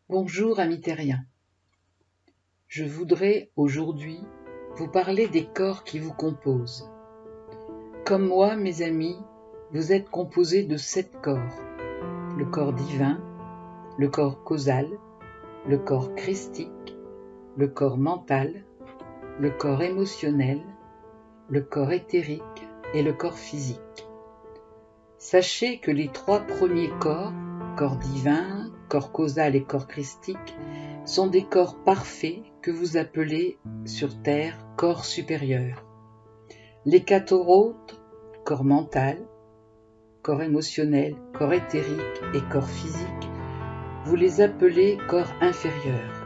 Bonjour amis terriens, je voudrais aujourd'hui vous parler des corps qui vous composent. Comme moi, mes amis, vous êtes composés de 7 corps. Le corps divin, le corps causal, le corps christique, le corps mental, le corps émotionnel, le corps éthérique et le corps physique. Sachez que les 3 premiers corps divin, corps causal et corps christique, sont des corps parfaits que vous appelez sur Terre corps supérieur. Les 4 autres, corps mental, corps émotionnel, corps éthérique et corps physique, vous les appelez corps inférieurs.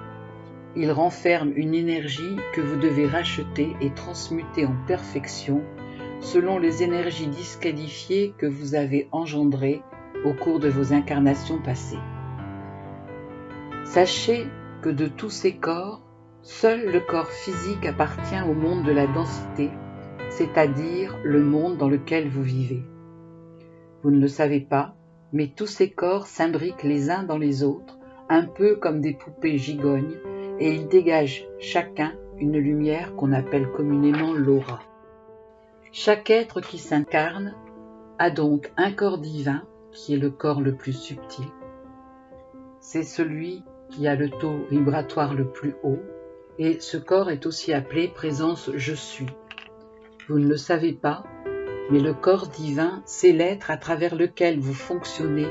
Ils renferment une énergie que vous devez racheter et transmuter en perfection selon les énergies disqualifiées que vous avez engendrées au cours de vos incarnations passées. Sachez que de tous ces corps, seul le corps physique appartient au monde de la densité, c'est-à-dire le monde dans lequel vous vivez. Vous ne le savez pas, mais tous ces corps s'imbriquent les uns dans les autres, un peu comme des poupées gigognes, et ils dégagent chacun une lumière qu'on appelle communément l'aura. Chaque être qui s'incarne a donc un corps divin, qui est le corps le plus subtil. C'est celui qui a le taux vibratoire le plus haut, et ce corps est aussi appelé présence je suis. Vous ne le savez pas, mais le corps divin, c'est l'être à travers lequel vous fonctionnez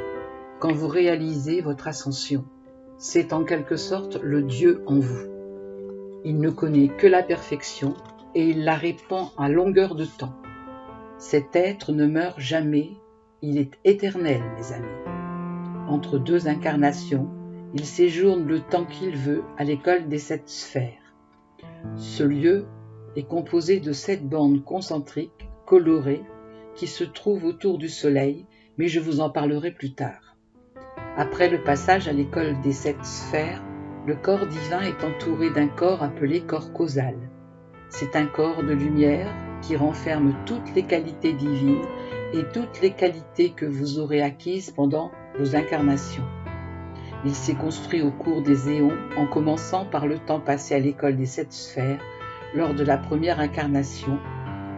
quand vous réalisez votre ascension. C'est en quelque sorte le Dieu en vous. Il ne connaît que la perfection et il la répand à longueur de temps. Cet être ne meurt jamais, il est éternel, mes amis. Entre 2 incarnations, il séjourne le temps qu'il veut à l'école des 7 sphères. Ce lieu est composé de 7 bandes concentriques, colorées, qui se trouvent autour du Soleil, mais je vous en parlerai plus tard. Après le passage à l'école des 7 sphères, le corps divin est entouré d'un corps appelé corps causal. C'est un corps de lumière qui renferme toutes les qualités divines et toutes les qualités que vous aurez acquises pendant vos incarnations. Il s'est construit au cours des éons en commençant par le temps passé à l'école des 7 sphères lors de la première incarnation,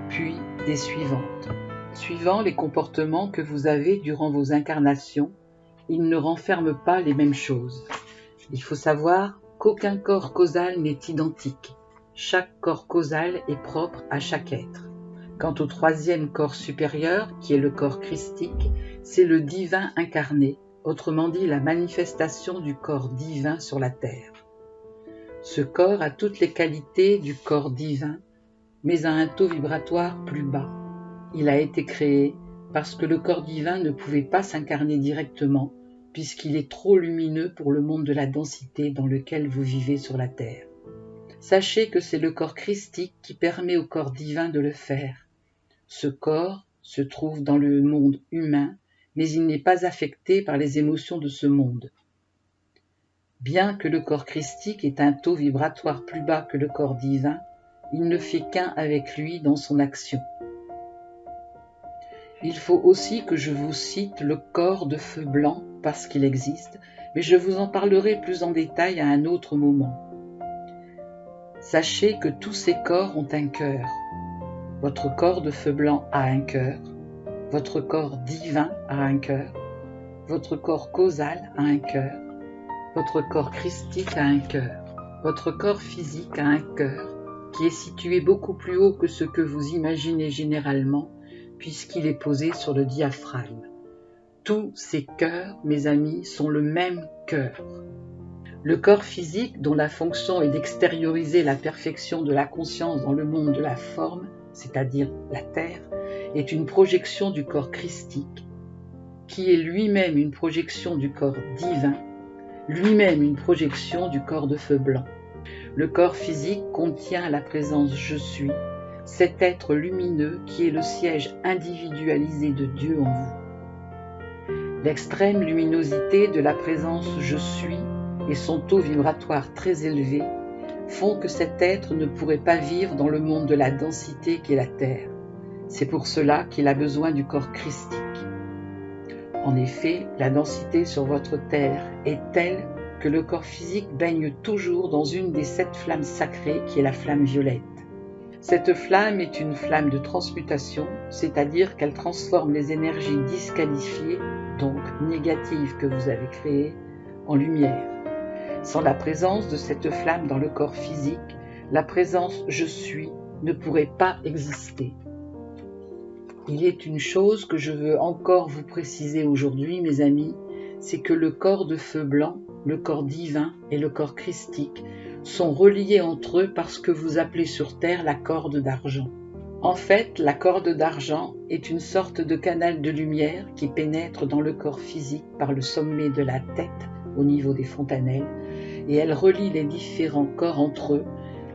puis des suivantes. Suivant les comportements que vous avez durant vos incarnations, il ne renferme pas les mêmes choses. Il faut savoir qu'aucun corps causal n'est identique. Chaque corps causal est propre à chaque être. Quant au 3e corps supérieur, qui est le corps christique, c'est le divin incarné, autrement dit la manifestation du corps divin sur la terre. Ce corps a toutes les qualités du corps divin, mais a un taux vibratoire plus bas. Il a été créé parce que le corps divin ne pouvait pas s'incarner directement, puisqu'il est trop lumineux pour le monde de la densité dans lequel vous vivez sur la terre. Sachez que c'est le corps christique qui permet au corps divin de le faire. Ce corps se trouve dans le monde humain, mais il n'est pas affecté par les émotions de ce monde. Bien que le corps christique ait un taux vibratoire plus bas que le corps divin, il ne fait qu'un avec lui dans son action. Il faut aussi que je vous cite le corps de feu blanc parce qu'il existe, mais je vous en parlerai plus en détail à un autre moment. Sachez que tous ces corps ont un cœur. Votre corps de feu blanc a un cœur, votre corps divin a un cœur, votre corps causal a un cœur, votre corps christique a un cœur, votre corps physique a un cœur qui est situé beaucoup plus haut que ce que vous imaginez généralement puisqu'il est posé sur le diaphragme. Tous ces cœurs, mes amis, sont le même cœur. Le corps physique, dont la fonction est d'extérioriser la perfection de la conscience dans le monde de la forme, c'est-à-dire la Terre, est une projection du corps christique, qui est lui-même une projection du corps divin, lui-même une projection du corps de feu blanc. Le corps physique contient la présence je suis, cet être lumineux qui est le siège individualisé de Dieu en vous. L'extrême luminosité de la présence je suis et son taux vibratoire très élevé font que cet être ne pourrait pas vivre dans le monde de la densité qu'est la Terre. C'est pour cela qu'il a besoin du corps christique. En effet, la densité sur votre Terre est telle que le corps physique baigne toujours dans une des 7 flammes sacrées qui est la flamme violette. Cette flamme est une flamme de transmutation, c'est-à-dire qu'elle transforme les énergies disqualifiées, donc négatives que vous avez créées, en lumière. Sans la présence de cette flamme dans le corps physique, la présence « je suis » ne pourrait pas exister. Il est une chose que je veux encore vous préciser aujourd'hui, mes amis, c'est que le corps de feu blanc, le corps divin et le corps christique sont reliés entre eux par ce que vous appelez sur Terre la corde d'argent. En fait, la corde d'argent est une sorte de canal de lumière qui pénètre dans le corps physique par le sommet de la tête, au niveau des fontanelles, et elle relie les différents corps entre eux,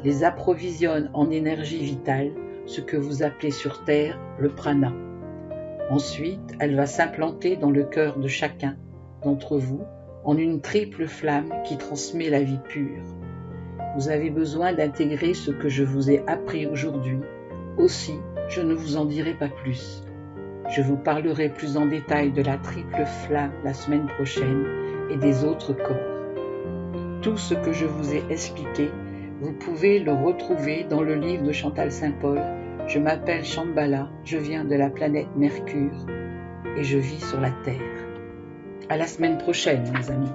les approvisionne en énergie vitale, ce que vous appelez sur Terre le prana. Ensuite, elle va s'implanter dans le cœur de chacun d'entre vous en une triple flamme qui transmet la vie pure. Vous avez besoin d'intégrer ce que je vous ai appris aujourd'hui. Aussi, je ne vous en dirai pas plus. Je vous parlerai plus en détail de la triple flamme la semaine prochaine et des autres corps. Tout ce que je vous ai expliqué, vous pouvez le retrouver dans le livre de Chantal Saint-Paul. Je m'appelle Shambhala, je viens de la planète Mercure et je vis sur la Terre. À la semaine prochaine, mes amis.